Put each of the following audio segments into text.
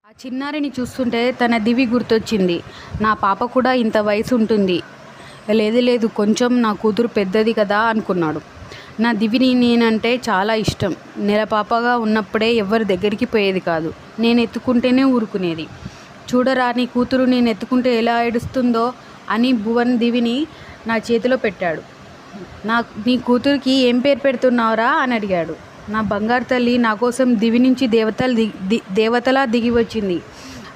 ఆ చిన్నారిని చూస్తుంటే తన దివి గుర్తొచ్చింది. నా పాప కూడా ఇంత వయసు ఉంటుంది. లేదు లేదు కొంచెం నా కూతురు పెద్దది కదా అనుకున్నాడు. నా దివిని నేనంటే చాలా ఇష్టం. నెల పాపగా ఉన్నప్పుడే ఎవ్వరి దగ్గరికి పోయేది కాదు. నేను ఎత్తుకుంటేనే ఊరుకునేది. చూడరా నీ కూతురు నేను ఎత్తుకుంటే ఎలా ఏడుస్తుందో అని భువన్ దివిని నా చేతిలో పెట్టాడు. నీ కూతురికి ఏం పేరు పెడుతున్నావురా అని అడిగాడు. నా బంగారు తల్లి నా కోసం దివి నుంచి దేవతలా దిగి వచ్చింది.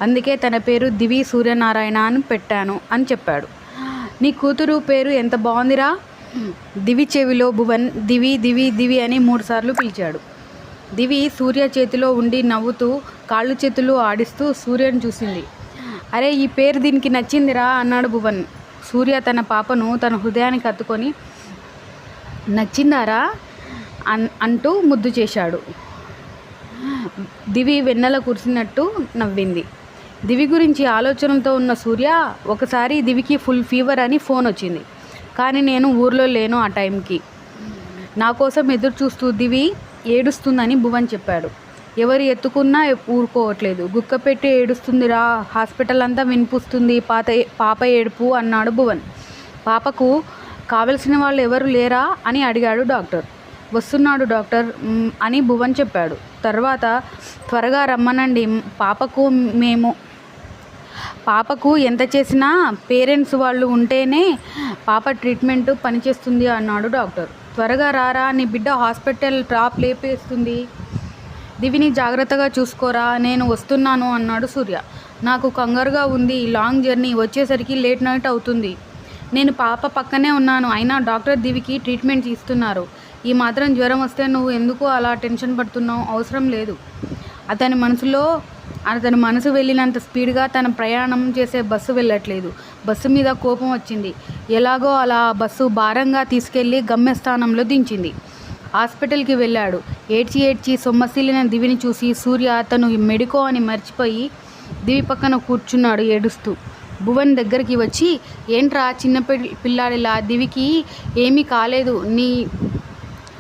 అందుకే తన పేరు దివి సూర్యనారాయణ అని పెట్టాను అని చెప్పాడు. నీ కూతురు పేరు ఎంత బాగుందిరా. దివి చెవిలో భువన్ దివి దివి దివి అని 3 సార్లు పిలిచాడు. దివి సూర్య చేతిలో ఉండి నవ్వుతూ కాళ్ళు చేతులు ఆడిస్తూ సూర్యను చూసింది. అరే ఈ పేరు దీనికి నచ్చిందిరా అన్నాడు భువన్. సూర్య తన పాపను తన హృదయానికి హత్తుకొని నచ్చిందారా అంటూ ముద్దు చేశాడు. దివి వెన్నెల కురిసినట్టు నవ్వింది. దివి గురించి ఆలోచనలతో ఉన్న సూర్య ఒకసారి దివికి ఫుల్ ఫీవర్ అని ఫోన్ వచ్చింది. కానీ నేను ఊర్లో లేను ఆ టైంకి. నా కోసం ఎదురు చూస్తూ దివి ఏడుస్తుందని భువన్ చెప్పాడు. ఎవరు ఎత్తుకున్నా ఊరుకోవట్లేదు. గుక్క పెట్టి ఏడుస్తుందిరా, హాస్పిటల్ అంతా వినిపిస్తుంది పాప ఏడుపు అన్నాడు భువన్. పాపకు కావలసిన వాళ్ళు ఎవరు లేరా అని అడిగాడు డాక్టర్. వస్తున్నాడు డాక్టర్ అని భువన్ చెప్పాడు. తర్వాత త్వరగా రమ్మనండి, పాపకు ఎంత చేసినా పేరెంట్స్ వాళ్ళు ఉంటేనే పాప ట్రీట్మెంట్ పనిచేస్తుంది అన్నాడు డాక్టర్. త్వరగా రారా, నీ బిడ్డ హాస్పిటల్ డ్రాప్ లేపేస్తుంది. దివిని జాగ్రత్తగా చూసుకోరా, నేను వస్తున్నాను అన్నాడు సూర్య. నాకు కంగారుగా ఉంది, లాంగ్ జర్నీ, వచ్చేసరికి లేట్ నైట్ అవుతుంది. నేను పాప పక్కనే ఉన్నాను, అయినా డాక్టర్ దివికి ట్రీట్మెంట్ ఇస్తున్నారు. ఈ మాత్రం జ్వరం వస్తే నువ్వు ఎందుకు అలా టెన్షన్ పడుతున్నావు? అవసరం లేదు. అతని మనసు వెళ్ళినంత స్పీడ్గా తన ప్రయాణం చేసే బస్సు వెళ్ళట్లేదు. బస్సు మీద కోపం వచ్చింది. ఎలాగో అలా బస్సు భారంగా తీసుకెళ్లి గమ్యస్థానంలో దించింది. హాస్పిటల్కి వెళ్ళాడు. ఏడ్చి సొమ్మసిల్లిన దివిని చూసి సూర్య తను మెడికో అని మర్చిపోయి దివి పక్కన కూర్చున్నాడు ఏడుస్తూ. భువన్ దగ్గరికి వచ్చి ఏంట్రా చిన్న పిల్లాడిలా, దివికి ఏమీ కాలేదు,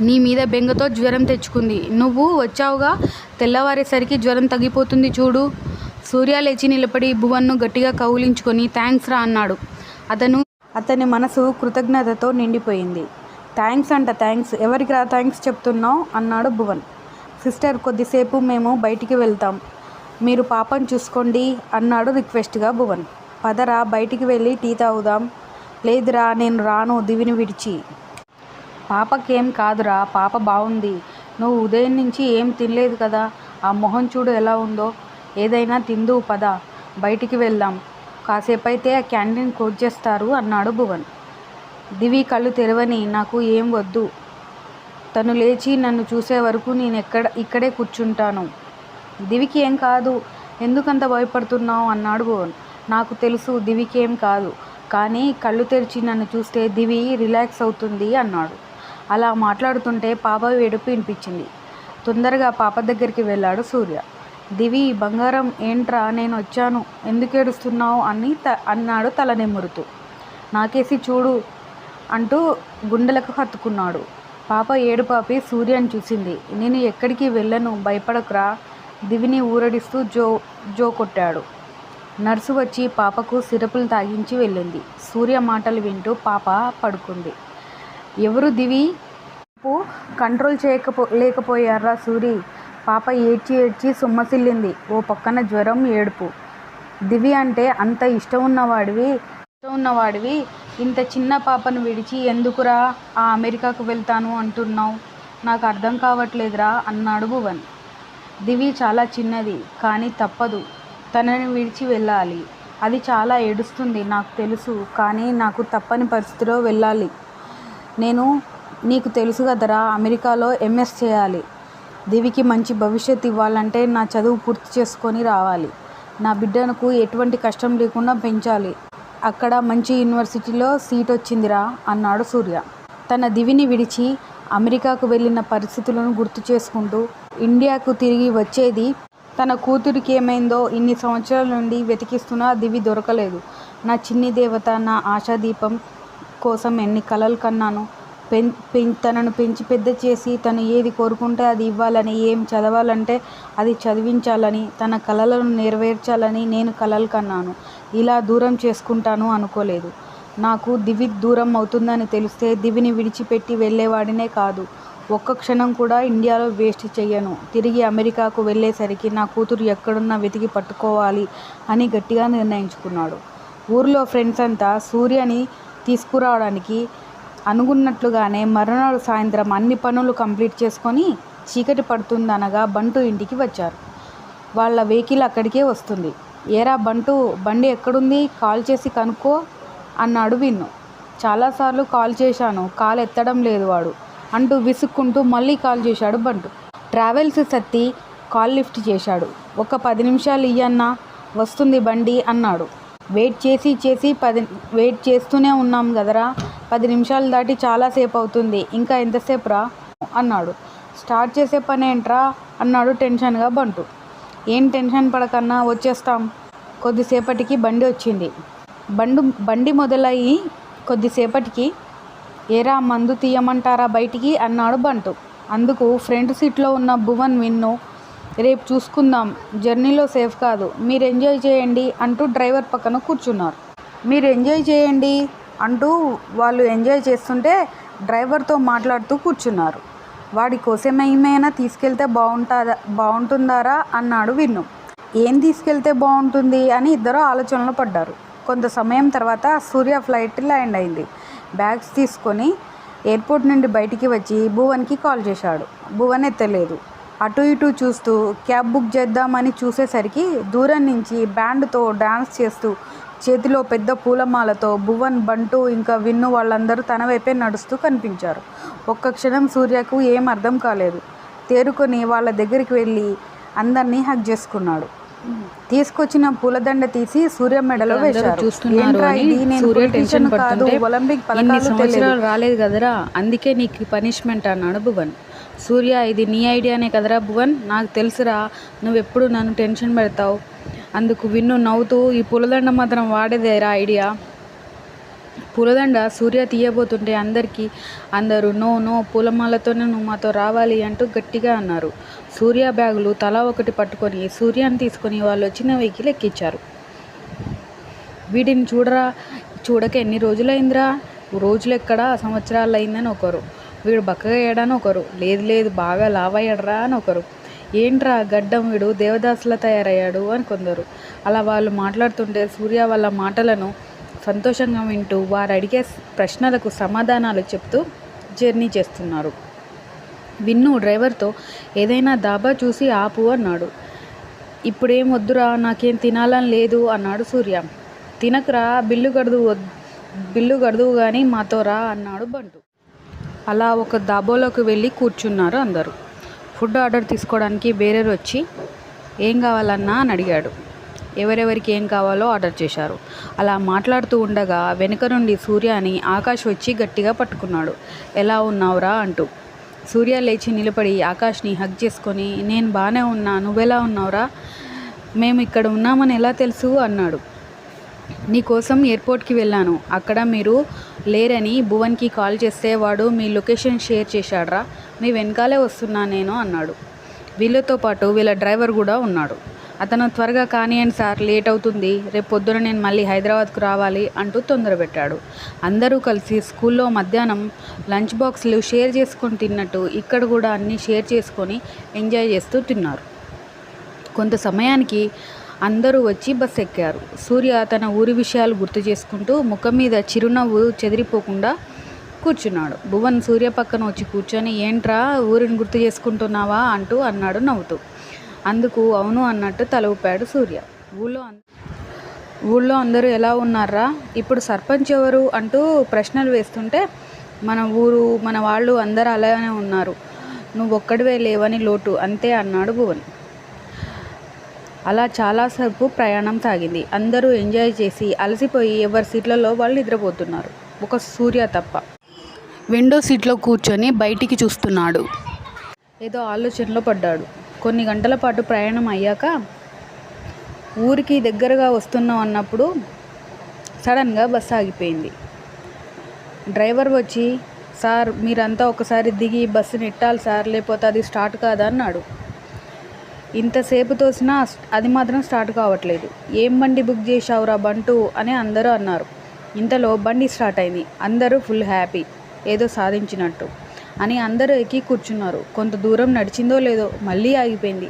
నీ మీద బెంగతో జ్వరం తెచ్చుకుంది. నువ్వు వచ్చావుగా, తెల్లవారేసరికి జ్వరం తగ్గిపోతుంది చూడు. సూర్య లేచి నిలబడి భువన్ను గట్టిగా కౌలించుకొని థ్యాంక్స్ రా అన్నాడు. అతని మనసు కృతజ్ఞతతో నిండిపోయింది. థ్యాంక్స్ అంట థ్యాంక్స్, ఎవరికి రా థ్యాంక్స్ చెప్తున్నావు అన్నాడు భువన్. సిస్టర్ కొద్దిసేపు మేము బయటికి వెళ్తాం, మీరు పాపను చూసుకోండి అన్నాడు రిక్వెస్ట్గా భువన్. పదరా బయటికి వెళ్ళి టీ తాగుదాం. లేదురా నేను రాను దివిని విడిచి. పాపకేం కాదురా, పాప బాగుంది. నువ్వు ఉదయం నుంచి ఏం తినలేదు కదా, ఆ మొహం చూడు ఎలా ఉందో. ఏదైనా తిందు పద, బయటికి వెళ్దాం. కాసేపైతే ఆ క్యాంటీన్ క్లోజ్ చేస్తారు అన్నాడు భువన్. దివి కళ్ళు తెరవని, నాకు ఏం వద్దు. తను లేచి నన్ను చూసే వరకు నేను ఇక్కడే కూర్చుంటాను. దివికి ఏం కాదు, ఎందుకంత భయపడుతున్నావు అన్నాడు భువన్. నాకు తెలుసు దివికి ఏం కాదు, కానీ కళ్ళు తెరిచి నన్ను చూస్తే దివి రిలాక్స్ అవుతుంది అన్నాడు. అలా మాట్లాడుతుంటే పాప ఏడుపు వినిపించింది. తొందరగా పాప దగ్గరికి వెళ్ళాడు సూర్య. దివి బంగారం ఏంట్రా, నేను వచ్చాను, ఎందుకు ఏడుస్తున్నావు అన్నాడు తల నిమురుతూ. నాకేసి చూడు అంటూ గుండెలకు హత్తుకున్నాడు. పాప ఏడుపాపి సూర్యని చూసింది. నేను ఎక్కడికి వెళ్ళను, భయపడకురా, దివిని ఊరడిస్తూ జో కొట్టాడు. నర్సు వచ్చి పాపకు సిరపులు తాగించి వెళ్ళింది. సూర్య మాటలు వింటూ పాప పడుకుంది. ఎవరు దివి? కంట్రోల్ లేకపోయారా సూరి? పాప ఏడ్చి సొమ్మసిల్లింది. ఓ పక్కన జ్వరం, ఏడుపు. దివి అంటే అంత ఇష్టం ఉన్నవాడివి ఇంత చిన్న పాపను విడిచి ఎందుకురా ఆ అమెరికాకు వెళ్తాను అంటున్నావు? నాకు అర్థం కావట్లేదురా అన్నాడు భువన్. దివి చాలా చిన్నది, కానీ తప్పదు, తనని విడిచి వెళ్ళాలి. అది చాలా ఏడుస్తుంది నాకు తెలుసు, కానీ నాకు తప్పని పరిస్థితిలో వెళ్ళాలి. నీకు తెలుసు కదరా, అమెరికాలో ఎంఎస్ చేయాలి. దివికి మంచి భవిష్యత్తు ఇవ్వాలంటే నా చదువు పూర్తి చేసుకొని రావాలి. నా బిడ్డకు ఎటువంటి కష్టం లేకుండా పెంచాలి. అక్కడ మంచి యూనివర్సిటీలో సీట్ వచ్చిందిరా అన్నాడు సూర్య. తన దివిని విడిచి అమెరికాకు వెళ్ళిన పరిస్థితులను గుర్తు చేసుకుంటూ ఇండియాకు తిరిగి వచ్చేది. తన కూతురికి ఏమైందో ఇన్ని సంవత్సరాల నుండి వెతికిస్తున్నా దివి దొరకలేదు. నా చిన్ని దేవత, నా ఆశాదీపం కోసం ఎన్ని కలలు కన్నాను. తనను పెంచి పెద్ద చేసి తను ఏది కోరుకుంటే అది ఇవ్వాలని, ఏం చదవాలంటే అది చదివించాలని, తన కలలను నెరవేర్చాలని నేను కలలు కన్నాను. ఇలా దూరం చేసుకుంటాను అనుకోలేదు. నాకు దివి దూరం అవుతుందని తెలిస్తే దివిని విడిచిపెట్టి వెళ్ళేవాడినే కాదు. ఒక్క క్షణం కూడా ఇండియాలో వేస్ట్ చెయ్యను. తిరిగి అమెరికాకు వెళ్ళేసరికి నా కూతురు ఎక్కడున్నా వెతికి పట్టుకోవాలి అని గట్టిగా నిర్ణయించుకున్నాడు. ఊర్లో ఫ్రెండ్స్ అంతా సూర్యని తీసుకురావడానికి అనుకున్నట్లుగానే మరునాడు సాయంత్రం అన్ని పనులు కంప్లీట్ చేసుకొని చీకటి పడుతుందనగా బంటు ఇంటికి వచ్చారు. వాళ్ళ వెహికల్ అక్కడికే వస్తుంది. ఏరా బంటు, బండి ఎక్కడుంది, కాల్ చేసి కనుక్కో అన్నాడు విన్ను. చాలాసార్లు కాల్ చేశాను, కాల్ ఎత్తడం లేదు వాడు అంటూ విసుక్కుంటూ మళ్ళీ కాల్ చేశాడు బంటు. ట్రావెల్స్ సత్తి కాల్ లిఫ్ట్ చేశాడు. ఒక 10 నిమిషాలు ఇయ్యన్నా, వస్తుంది బండి అన్నాడు. వెయిట్ చేస్తూనే ఉన్నాం కదరా, 10 నిమిషాలు దాటి చాలాసేపు అవుతుంది, ఇంకా ఎంతసేపు రా అన్నాడు. స్టార్ట్ చేసే పని ఏంట్రా అన్నాడు టెన్షన్గా బంటు. ఏం టెన్షన్ పడకన్నా, వచ్చేస్తాం. కొద్దిసేపటికి బండి వచ్చింది. బండి మొదలయ్యి కొద్దిసేపటికి ఏరా మందు తీయమంటారా బయటికి అన్నాడు బంటు. అందుకు ఫ్రంట్ సీట్లో ఉన్న భువన్, విన్ను రేపు చూసుకుందాం, జర్నీలో సేఫ్ కాదు, మీరు ఎంజాయ్ చేయండి అంటూ డ్రైవర్ పక్కన కూర్చున్నారు. మీరు ఎంజాయ్ చేయండి అంటూ వాళ్ళు ఎంజాయ్ చేస్తుంటే డ్రైవర్తో మాట్లాడుతూ కూర్చున్నారు. వాడి కోసమేమైనా తీసుకెళ్తే బాగుంటుందారా అన్నాడు విన్ను. ఏం తీసుకెళ్తే బాగుంటుంది అని ఇద్దరు ఆలోచనలో పడ్డారు. కొంత సమయం తర్వాత సూర్య ఫ్లైట్ ల్యాండ్ అయింది. బ్యాగ్స్ తీసుకొని ఎయిర్పోర్ట్ నుండి బయటికి వచ్చి భువన్కి కాల్ చేశాడు. భువన్ ఎత్తలేదు. అటు ఇటు చూస్తూ క్యాబ్ బుక్ చేద్దామని చూసేసరికి దూరం నుంచి బ్యాండ్తో డాన్స్ చేస్తూ చేతిలో పెద్ద పూలమాలతో భువన్, బంటు ఇంకా విన్ను వాళ్ళందరూ తన వైపే నడుస్తూ కనిపించారు. ఒక్క క్షణం సూర్యకు ఏం అర్థం కాలేదు. తేరుకొని వాళ్ళ దగ్గరికి వెళ్ళి అందరినీ హగ్ చేసుకున్నాడు. తీసుకొచ్చిన పూలదండ తీసి సూర్య మెడలో వేశారు. ఒలింపిక్ సంవత్సరాలు రాలేదు కదరా, అందుకే నీకు పనిష్మెంట్ అన్నాడు భువన్. సూర్య, ఇది నీ ఐడియానే కదరా భువన్, నాకు తెలుసురా, నువ్వెప్పుడు నన్ను టెన్షన్ పెడతావు. అందుకు విన్ను నవ్వుతూ, ఈ పూలదండ మాత్రం వాడేదేరా ఐడియా. పూలదండ సూర్య తీయబోతుంటే అందరూ నో పూలమాలతోనే నువ్వు మాతో రావాలి అంటూ గట్టిగా అన్నారు. సూర్య బ్యాగులు తలా ఒకటి పట్టుకొని సూర్యాన్ని తీసుకొని వాళ్ళు వచ్చిన వెహికల్ ఎక్కించారు. వీడిని చూడక ఎన్ని రోజులైందిరా, రోజులు ఎక్కడా సంవత్సరాలు అయిందని ఒకరు, వీడు బక్కగా అయ్యాడని ఒకరు, లేదు బాగా లావయ్యాడరా అని ఒకరు, ఏంట్రా గడ్డం వీడు దేవదాసులా తయారయ్యాడు అని కొందరు. అలా వాళ్ళు మాట్లాడుతుంటే సూర్య వాళ్ళ మాటలను సంతోషంగా వింటూ వారు అడిగే ప్రశ్నలకు సమాధానాలు చెప్తూ జర్నీ చేస్తున్నారు. విన్ను డ్రైవర్తో ఏదైనా దాబా చూసి ఆపు అన్నాడు. ఇప్పుడేం వద్దురా, నాకేం తినాలని లేదు అన్నాడు సూర్య. తినకురా, బిల్లు గడుదువు కానీ మాతో రా అన్నాడు బంటు. అలా ఒక దాబాలోకి వెళ్ళి కూర్చున్నారు అందరూ. ఫుడ్ ఆర్డర్ తీసుకోవడానికి బేరర్ వచ్చి ఏం కావాలన్నా అని అడిగాడు. ఎవరెవరికి ఏం కావాలో ఆర్డర్ చేశారు. అలా మాట్లాడుతూ ఉండగా వెనుక నుండి సూర్యని ఆకాష్ వచ్చి గట్టిగా పట్టుకున్నాడు. ఎలా ఉన్నావురా అంటూ. సూర్య లేచి నిలబడి ఆకాష్ని హగ్ చేసుకొని, నేను బాగానే ఉన్నా, నువ్వెలా ఉన్నావురా, మేము ఇక్కడ ఉన్నామని ఎలా తెలుసు అన్నాడు. నీకోసం ఎయిర్పోర్ట్కి వెళ్ళాను, అక్కడ మీరు లేరని భువన్కి కాల్ చేస్తే వాడు మీ లొకేషన్ షేర్ చేశాడ్రా, మీ వెనకాలే వస్తున్నా నేను అన్నాడు. వీళ్ళతో పాటు వీళ్ళ డ్రైవర్ కూడా ఉన్నాడు. అతను త్వరగా కానివ్వండి సార్, లేట్ అవుతుంది, రేపు పొద్దున నేను మళ్ళీ హైదరాబాద్కు రావాలి అంటూ తొందర పెట్టాడు. అందరూ కలిసి స్కూల్లో మధ్యాహ్నం లంచ్ బాక్స్లు షేర్ చేసుకొని తిన్నట్టు ఇక్కడ కూడా అన్నీ షేర్ చేసుకొని ఎంజాయ్ చేస్తూ తిన్నారు. కొంత సమయానికి అందరూ వచ్చి బస్ ఎక్కారు. సూర్య తన ఊరి విషయాలు గుర్తు చేసుకుంటూ ముఖం మీద చిరునవ్వు చెదిరిపోకుండా కూర్చున్నాడు. భువన్ సూర్య పక్కన వచ్చి కూర్చొని, ఏంట్రా ఊరిని గుర్తు చేసుకుంటున్నావా అంటూ అన్నాడు నవ్వుతూ. అందుకు అవును అన్నట్టు తల ఊపాడు సూర్య. ఊళ్ళో అందరూ ఎలా ఉన్నారా, ఇప్పుడు సర్పంచ్ ఎవరు అంటూ ప్రశ్నలు వేస్తుంటే మన వాళ్ళు అందరూ అలానే ఉన్నారు, నువ్వు ఒక్కడివే లేవని లోటు అంతే అన్నాడు భువన్. అలా చాలాసేపు ప్రయాణం సాగింది. అందరూ ఎంజాయ్ చేసి అలసిపోయి ఎవరి సీట్లలో వాళ్ళు నిద్రపోతున్నారు. ఒక సూర్య తప్ప విండో సీట్లో కూర్చొని బయటికి చూస్తున్నాడు. ఏదో ఆలోచనలో పడ్డాడు. కొన్ని గంటల పాటు ప్రయాణం అయ్యాక ఊరికి దగ్గరగా వస్తున్నాం అన్నప్పుడు సడన్గా బస్సు ఆగిపోయింది. డ్రైవర్ వచ్చి సార్ మీరంతా ఒకసారి దిగి బస్సు నెట్టాలి సార్, లేకపోతే అది స్టార్ట్ కాదా అన్నాడు. ఇంతసేపు తోసినా అది మాత్రం స్టార్ట్ కావట్లేదు. ఏం బండి బుక్ చేశావురా బంటు అని అందరూ అన్నారు. ఇంతలో బండి స్టార్ట్ అయింది. అందరూ ఫుల్ హ్యాపీ, ఏదో సాధించినట్టు అని అందరూ ఎక్కి కూర్చున్నారు. కొంత దూరం నడిచిందో లేదో మళ్ళీ ఆగిపోయింది.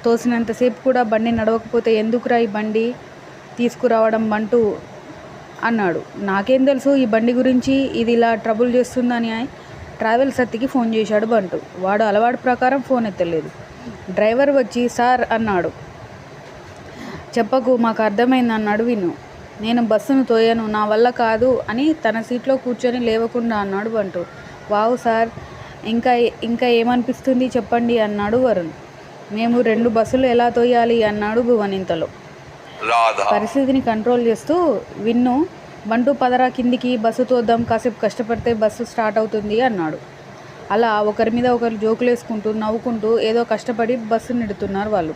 తోసినంతసేపు కూడా బండి నడవకపోతే ఎందుకురా ఈ బండి తీసుకురావడం బంటు అన్నాడు. నాకేం తెలుసు ఈ బండి గురించి, ఇది ఇలా ట్రబుల్ చేస్తుందని ట్రావెల్ సత్తికి ఫోన్ చేశాడు బంటు. వాడు అలవాటు ప్రకారం ఫోన్ ఎత్తలేదు. డ్రైవర్ వచ్చి సార్ అన్నాడు. చెప్పకు, మాకు అర్థమైంది అన్నాడు విను. నేను బస్సును తోయను, నా వల్ల కాదు అని తన సీట్లో కూర్చొని లేవకుండా అన్నాడు బంటు. వావ్ సార్, ఇంకా ఏమనిపిస్తుంది చెప్పండి అన్నాడు వరుణ్. మేము 2 బస్సులు ఎలా తోయాలి అన్నాడు భువన్. ఇంతలో పరిస్థితిని కంట్రోల్ చేస్తూ విన్ను, బంటు పదరా కిందికి, బస్సు తోద్దాం, కాసేపు కష్టపడితే బస్సు స్టార్ట్ అవుతుంది అన్నాడు. అలా ఒకరి మీద ఒకరు జోకులు వేసుకుంటూ నవ్వుకుంటూ ఏదో కష్టపడి బస్సు నెడుతున్నారు వాళ్ళు.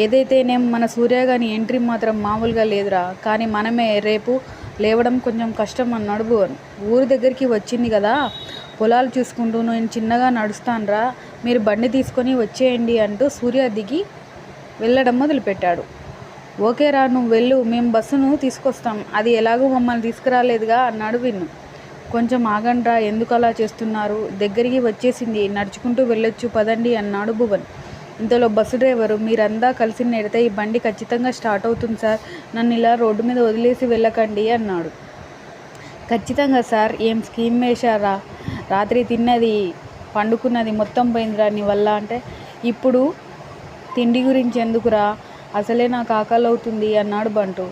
ఏదైతేనేం మన సూర్య గాని ఎంట్రీ మాత్రం మామూలుగా లేదురా, కానీ మనమే రేపు లేవడం కొంచెం కష్టం అన్నాడు భువన్. ఊరి దగ్గరికి వచ్చింది కదా, పొలాలు చూసుకుంటూ నేను చిన్నగా నడుస్తానురా, మీరు బండి తీసుకొని వచ్చేయండి అంటూ సూర్య దిగి వెళ్ళడం మొదలుపెట్టాడు. ఓకేరా, నువ్వు వెళ్ళు, మేము బస్సును తీసుకొస్తాం, అది ఎలాగో మమ్మల్ని తీసుకురాలేదుగా అన్నాడు విన్ను. కొంచెం ఆగండ్రా, ఎందుకు అలా చేస్తున్నారు, దగ్గరికి వచ్చేసింది, నడుచుకుంటూ వెళ్ళొచ్చు పదండి అన్నాడు భువన్. ఇంతలో బస్సు డ్రైవరు, మీరంతా కలిసి నెడితే ఈ బండి ఖచ్చితంగా స్టార్ట్ అవుతుంది సార్, నన్ను ఇలా రోడ్డు మీద వదిలేసి వెళ్ళకండి అన్నాడు. ఖచ్చితంగా సార్, ఏం స్కీమ్ వేశారా, రాత్రి తిన్నది పండుకున్నది మొత్తం పోయిందిరా నీ వల్ల అంటే, ఇప్పుడు తిండి గురించి ఎందుకురా, అసలే నాకు ఆకలి అవుతుంది అన్నాడు బంటు.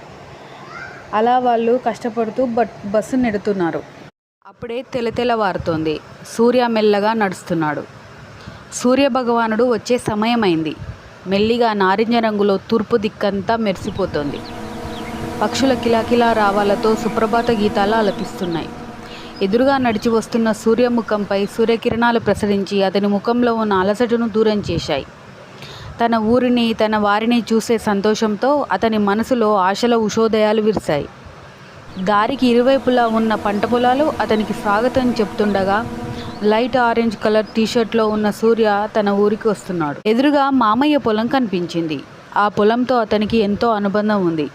అలా వాళ్ళు కష్టపడుతూ బస్సు నెడుతున్నారు. అప్పుడే తెల్లవారుతోంది. సూర్య మెల్లగా నడుస్తున్నాడు. సూర్యభగవానుడు వచ్చే సమయమైంది. మెల్లిగా నారింజ రంగులో తూర్పు దిక్కంతా మెరిసిపోతోంది. పక్షుల కిలాకిలా రావాలతో సుప్రభాత గీతాలు ఆలపిస్తున్నాయి. ఎదురుగా నడిచి వస్తున్న సూర్యముఖంపై సూర్యకిరణాలు ప్రసరించి అతని ముఖంలో ఉన్న అలసటను దూరం చేశాయి. తన ఊరిని, తన వారిని చూసే సంతోషంతో అతని మనసులో ఆశల ఉషోదయాలు విరిశాయి. దారికి ఇరువైపులా ఉన్న పంట పొలాలు అతనికి స్వాగతం చెప్తుండగా లైట్ ఆరెంజ్ కలర్ టీషర్ట్లో ఉన్న సూర్య తన ఊరికి వస్తున్నాడు. ఎదురుగా మామయ్య పొలం కనిపించింది. ఆ పొలంతో అతనికి ఎంతో అనుబంధం ఉంది.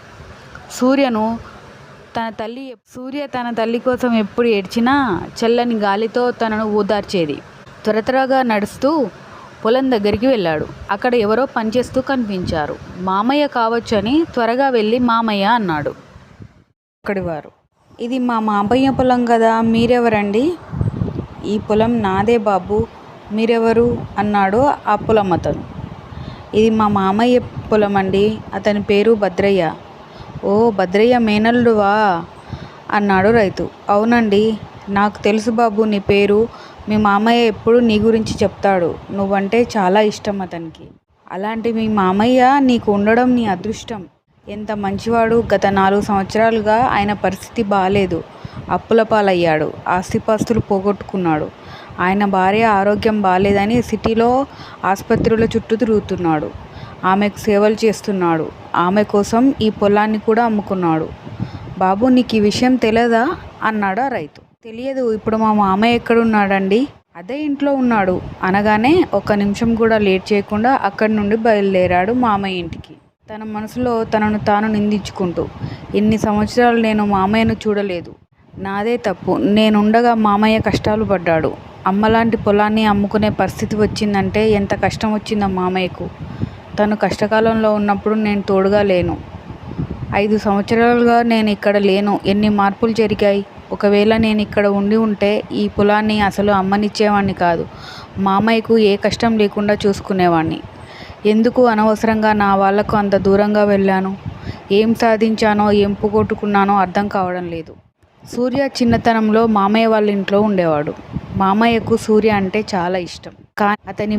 సూర్య తన తల్లి కోసం ఎప్పుడు ఏడ్చినా చల్లని గాలితో తనను ఓదార్చేది. త్వరగా నడుస్తూ పొలం దగ్గరికి వెళ్ళాడు. అక్కడ ఎవరో పనిచేస్తూ కనిపించారు. మామయ్య కావచ్చని త్వరగా వెళ్ళి మామయ్య అన్నాడు. అక్కడివారు, ఇది మా మామయ్య పొలం కదా, మీరెవరండి? ఈ పొలం నాదే బాబు, మీరెవరు అన్నాడు ఆ పొలం అతను. ఇది మా మామయ్య పొలం అండి, అతని పేరు భద్రయ్య. ఓ, భద్రయ్య మేనల్లుడువా అన్నాడు రైతు. అవునండి, నాకు తెలుసు బాబు నీ పేరు, మీ మామయ్య ఎప్పుడు నీ గురించి చెప్తాడు, నువ్వంటే చాలా ఇష్టం అతనికి. అలాంటి మీ మామయ్య నీకు ఉండడం నీ అదృష్టం. ఎంత మంచివాడు. గత 4 సంవత్సరాలుగా ఆయన పరిస్థితి బాగాలేదు, అప్పుల పాలయ్యాడు, ఆస్తిపాస్తులు పోగొట్టుకున్నాడు. ఆయన భార్య ఆరోగ్యం బాగాలేదని సిటీలో ఆసుపత్రుల చుట్టూ తిరుగుతున్నాడు. ఆమెకు సేవలు చేస్తున్నాడు. ఆమె కోసం ఈ పొలాన్ని కూడా అమ్ముకున్నాడు. బాబు, నీకు ఈ విషయం తెలియదా అన్నాడు ఆ రైతు. తెలియదు. ఇప్పుడు మా మామయ్య ఎక్కడున్నాడండి? అదే ఇంట్లో ఉన్నాడు అనగానే 1 నిమిషం కూడా లేట్ చేయకుండా అక్కడి నుండి బయలుదేరాడు మామయ్య ఇంటికి. తన మనసులో తనను తాను నిందించుకుంటూ, ఇన్ని సంవత్సరాలు నేను మామయ్యను చూడలేదు, నాదే తప్పు, నేనుండగా మామయ్య కష్టాలు పడ్డాడు. అమ్మలాంటి పొలాన్ని అమ్ముకునే పరిస్థితి వచ్చిందంటే ఎంత కష్టం వచ్చిందో మామయ్యకు. తను కష్టకాలంలో ఉన్నప్పుడు నేను తోడుగా లేను. 5 సంవత్సరాలుగా నేను ఇక్కడ లేను. ఎన్ని మార్పులు జరిగాయి. ఒకవేళ నేను ఇక్కడ ఉంటే ఈ పొలాన్ని అసలు అమ్మనిచ్చేవాడిని కాదు. మామయ్యకు ఏ కష్టం లేకుండా చూసుకునేవాడిని. ఎందుకు అనవసరంగా నా వాళ్లకు అంత దూరంగా వెళ్ళాను? ఏం సాధించానో ఏం పోగొట్టుకున్నానో అర్థం కావడం లేదు. సూర్య చిన్నతనంలో మామయ్య వాళ్ళ ఇంట్లో ఉండేవాడు. మామయ్యకు సూర్య అంటే చాలా ఇష్టం. కానీ అతని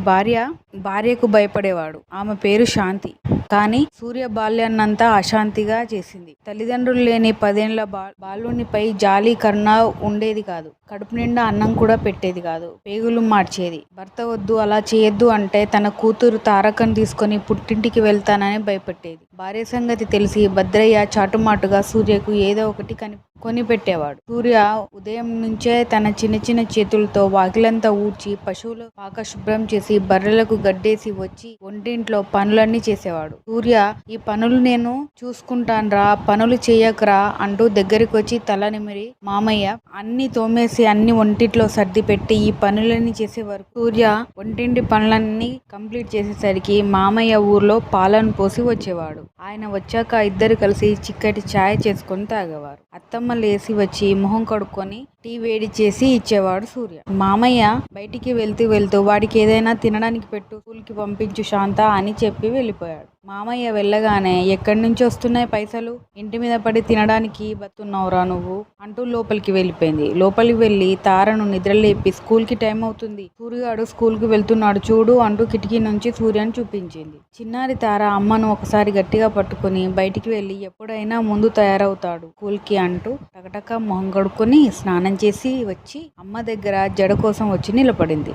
భార్యకు భయపడేవాడు. ఆమె పేరు శాంతి. కానీ సూర్య బాల్యాన్నంతా అశాంతిగా చేసింది. తల్లిదండ్రులు లేని 10 ఏళ్ల బాలునిపై జాలి, కరుణ ఉండేది కాదు. కడుపు నిండా అన్నం కూడా పెట్టేది కాదు. పేగులు మార్చేది. భర్త వద్దు, అలా చేయొద్దు అంటే తన కూతురు తారకను తీసుకొని పుట్టింటికి వెళ్తానని భయపెట్టేది. భార్య సంగతి తెలిసి భద్రయ్య చాటుమాటుగా సూర్యకు ఏదో ఒకటి కొనిపెట్టేవాడు. సూర్య ఉదయం నుంచే తన చిన్న చిన్న చేతులతో వాకిలంతా ఊడ్చి, పశువుల పాక శుభ్రం చేసి, బర్రెలకు గడ్డేసి వచ్చి వంటింట్లో పనులన్నీ చేసేవాడు. సూర్య, ఈ పనులు నేను చూసుకుంటాన్రా, పనులు చేయకరా అంటూ దగ్గరికి వచ్చి తల నిమిరి, మామయ్య అన్ని తోమేసి అన్ని వంటింట్లో సర్ది పెట్టి ఈ పనులన్నీ చేసే వరకు సూర్య వంటింటి పనులన్నీ కంప్లీట్ చేసేసరికి మామయ్య ఊర్లో పాలను పోసి వచ్చేవాడు. ఆయన వచ్చాక ఇద్దరు కలిసి చిక్కటి ఛాయ్ చేసుకొని తాగేవారు. అత్తమ్మ లేసి వచ్చి మొహం కడుక్కొని టీ వేడి చేసి ఇచ్చేవాడు సూర్య. మామయ్య బయటికి వెళ్తూ వాడికి ఏదైనా తినడానికి పెట్టు, స్కూల్కి పంపించు శాంత అని చెప్పి వెళ్ళిపోయాడు. మామయ్య వెళ్ళగానే, ఎక్కడి నుంచి వస్తున్నాయి పైసలు, ఇంటి మీద పడి తినడానికి బతున్నావురా నువ్వు అంటూ లోపలికి వెళ్ళిపోయింది. లోపలికి వెళ్ళి తారను నిద్రలేపి, స్కూల్కి టైం అవుతుంది, సూర్యగాడు స్కూల్కి వెళ్తున్నాడు చూడు అంటూ కిటికీ నుంచి సూర్యను చూపించింది. చిన్నారి తార అమ్మను ఒకసారి గట్టిగా పట్టుకుని బయటికి వెళ్ళి, ఎప్పుడైనా ముందు తయారవుతాడు స్కూల్కి అంటూ టకటక మొహం కడుక్కొని స్నానం చేసి వచ్చి అమ్మ దగ్గర జడ కోసం వచ్చి నిలబడింది.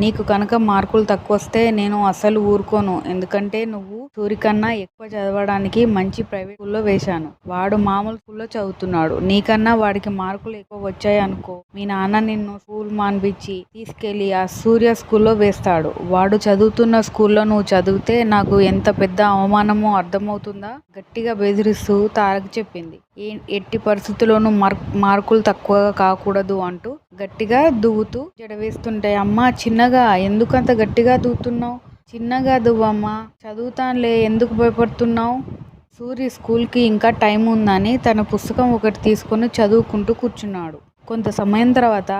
నీకు కనుక మార్కులు తక్కువ వస్తే నేను అసలు ఊరుకోను. ఎందుకంటే నువ్వు సూర్యకన్నా ఎక్కువ చదవడానికి మంచి ప్రైవేట్ స్కూల్లో వేశాను. వాడు మామూలు స్కూల్లో చదువుతున్నాడు. నీకన్నా వాడికి మార్కులు ఎక్కువ వచ్చాయి అనుకో, మీ నాన్న నిన్ను స్కూల్ మాన్పించి తీసుకెళ్లి ఆ సూర్య స్కూల్లో వేస్తాడు. వాడు చదువుతున్న స్కూల్లో నువ్వు చదివితే నాకు ఎంత పెద్ద అవమానమో అర్థమవుతుందా? గట్టిగా బెదిరిస్తూ తారక్ చెప్పింది. ఎట్టి పరిస్థితుల్లోనూ మార్కులు తక్కువగా కాకూడదు అంటూ గట్టిగా దువ్వుతూ జడవేస్తుంటే, అమ్మా చిన్నగా ఎందుకంత గట్టిగా దువ్వుతున్నావు? చిన్నగా దువ్వమ్మా, చదువుతానులే, ఎందుకు భయపడుతున్నావు? సూర్య స్కూల్కి ఇంకా టైం ఉందని తన పుస్తకం ఒకటి తీసుకొని చదువుకుంటూ కూర్చున్నాడు. కొంత సమయం తర్వాత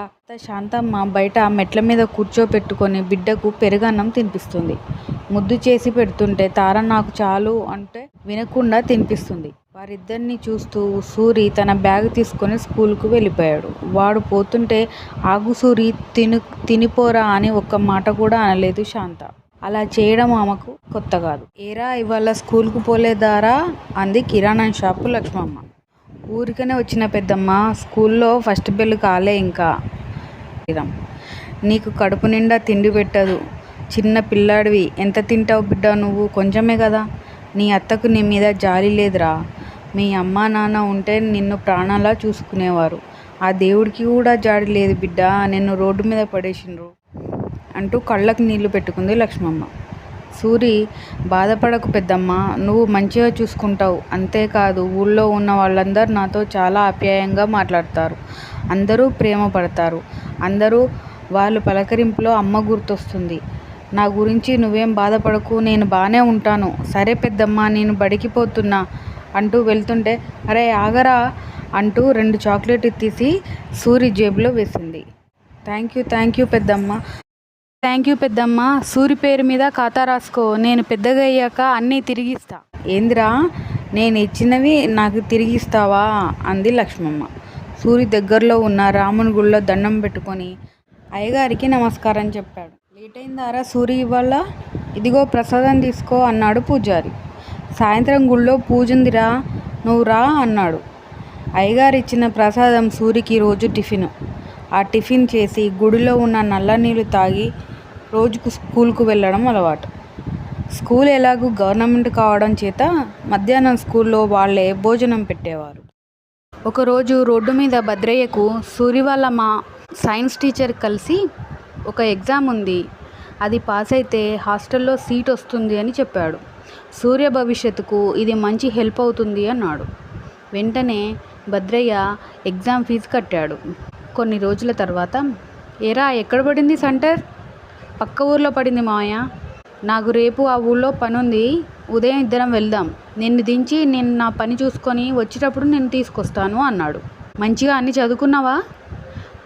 శాంతమ్మ బయట మెట్ల మీద కూర్చోపెట్టుకొని బిడ్డకు పెరుగన్నం తినిపిస్తుంది. ముద్దు చేసి పెడుతుంటే తార నాకు చాలు అంటే వినకుండా తినిపిస్తుంది. వారిద్దరిని చూస్తూ సూరి తన బ్యాగ్ తీసుకొని స్కూల్కు వెళ్ళిపోయాడు. వాడు పోతుంటే, ఆగు సూరి, తినిపోరా అని ఒక్క మాట కూడా అనలేదు శాంత. అలా చేయడం ఆమెకు కొత్త కాదు. ఏరా ఇవాళ స్కూల్కు పోలేదారా అంది కిరాణా షాపు లక్ష్మమ్మ. ఊరికనే వచ్చిన పెద్దమ్మ, స్కూల్లో ఫస్ట్ బెల్ కాలే ఇంకా. నీకు కడుపు నిండా తిండి పెట్టదు, చిన్న పిల్లాడివి, ఎంత తింటావు బిడ్డ నువ్వు? కొంచెమే కదా. నీ అత్తకు నీ మీద జాలి లేదురా. మీ అమ్మా నాన్న ఉంటే నిన్ను ప్రాణాలా చూసుకునేవారు. ఆ దేవుడికి కూడా జాడి లేదు బిడ్డ, నిన్ను రోడ్డు మీద పడేసిండ్రు అంటూ కళ్ళకు నీళ్లు పెట్టుకుంది లక్ష్మమ్మ. సూరి, బాధపడకు పెద్దమ్మ, నువ్వు మంచిగా చూసుకుంటావు. అంతేకాదు ఊళ్ళో ఉన్న వాళ్ళందరూ నాతో చాలా ఆప్యాయంగా మాట్లాడతారు. అందరూ ప్రేమ పడతారు. వాళ్ళ పలకరింపులో అమ్మ గుర్తొస్తుంది. నా గురించి నువ్వేం బాధపడకు, నేను బాగానే ఉంటాను. సరే పెద్దమ్మ, నేను బడికి పోతున్నా అంటూ వెళ్తుంటే, అరే ఆగరా అంటూ 2 చాక్లెట్లు తీసి సూరి జేబులో వేసింది. థ్యాంక్ యూ పెద్దమ్మ, సూరి పేరు మీద ఖాతా రాసుకో, నేను పెద్దగా అయ్యాక అన్నీ తిరిగిస్తా. ఏందిరా, నేను ఇచ్చినవి నాకు తిరిగిస్తావా అంది లక్ష్మమ్మ. సూరి దగ్గరలో ఉన్న రాముని గుళ్ళో దండం పెట్టుకొని అయ్యగారికి నమస్కారం చెప్పాడు. లేట్ అయిందారా సూరి ఇవాళ? ఇదిగో ప్రసాదం తీసుకో అన్నాడు పూజారి. సాయంత్రం గుళ్ళో పూజుందిరా, నువ్వు రా అన్నాడు. అయ్యగారు ఇచ్చిన ప్రసాదం సూరికి రోజు టిఫిన్. ఆ టిఫిన్ చేసి గుడిలో ఉన్న నల్ల నీళ్ళు తాగి రోజుకు స్కూల్కు వెళ్ళడం అలవాటు. స్కూల్ ఎలాగూ గవర్నమెంట్ కావడం చేత మధ్యాహ్నం స్కూల్లో వాళ్ళే భోజనం పెట్టేవారు. ఒకరోజు రోడ్డు మీద భద్రయ్యకు సూరి వాళ్ళ మా సైన్స్ టీచర్ కలిసి, ఒక ఎగ్జామ్ ఉంది, అది పాస్ అయితే హాస్టల్లో సీట్ వస్తుంది అని చెప్పాడు. సూర్య భవిష్యత్తుకు ఇది మంచి హెల్ప్ అవుతుంది అన్నాడు. వెంటనే భద్రయ్య ఎగ్జామ్ ఫీజు కట్టాడు. కొన్ని రోజుల తర్వాత, ఏరా ఎక్కడ పడింది సెంటర్? పక్క ఊర్లో పడింది మావయ్య. నాకు రేపు ఆ ఊళ్ళో పనుంది, ఉదయం ఇద్దరం వెళ్దాం. నిన్ను దించి నేను నా పని చూసుకొని వచ్చేటప్పుడు నేను తీసుకొస్తాను అన్నాడు. మంచిగా అన్నీ చదువుకున్నావా?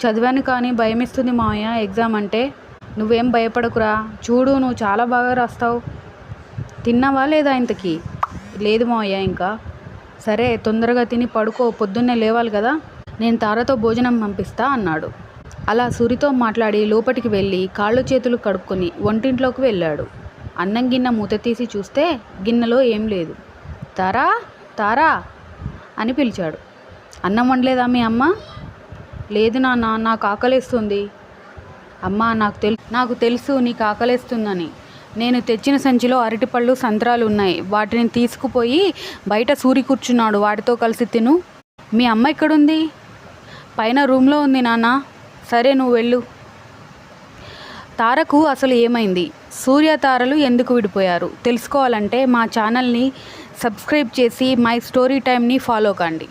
చదివాను, కానీ భయమేస్తుంది మావయ్య ఎగ్జామ్ అంటే. నువ్వేం భయపడకురా, చూడు నువ్వు చాలా బాగా రాస్తావు. తిన్నావా లేదా ఇంతకీ? లేదు మావయ్య ఇంకా. సరే తొందరగా తిని పడుకో, పొద్దున్నే లేవాలి కదా, నేను తారతో భోజనం పంపిస్తా అన్నాడు. అలా సూరితో మాట్లాడి లోపటికి వెళ్ళి కాళ్ళు చేతులు కడుక్కొని వంటింట్లోకి వెళ్ళాడు. అన్నం గిన్నె మూత తీసి చూస్తే గిన్నెలో ఏం లేదు. తారా తారా అని పిలిచాడు. అన్నం వండలేదా మీ అమ్మ? లేదు నాన్న, నాకు ఆకలేస్తుంది. అమ్మా, నాకు తెలుసు నీకు ఆకలేస్తుందని. నేను తెచ్చిన సంచిలో అరటిపళ్ళు సంత్రాలు ఉన్నాయి, వాటిని తీసుకుపోయి బయట సూరి కూర్చున్నాడు, వాటితో కలిసి తిను. మీ అమ్మ ఎక్కడుంది? పైన రూమ్లో ఉంది నాన్న. సరే నువ్వు వెళ్ళు. తారకు అసలు ఏమైంది, సూర్య తారలు ఎందుకు విడిపోయారు తెలుసుకోవాలంటే మా ఛానల్ని సబ్స్క్రైబ్ చేసి మై స్టోరీ టైమ్ని ఫాలో కండి.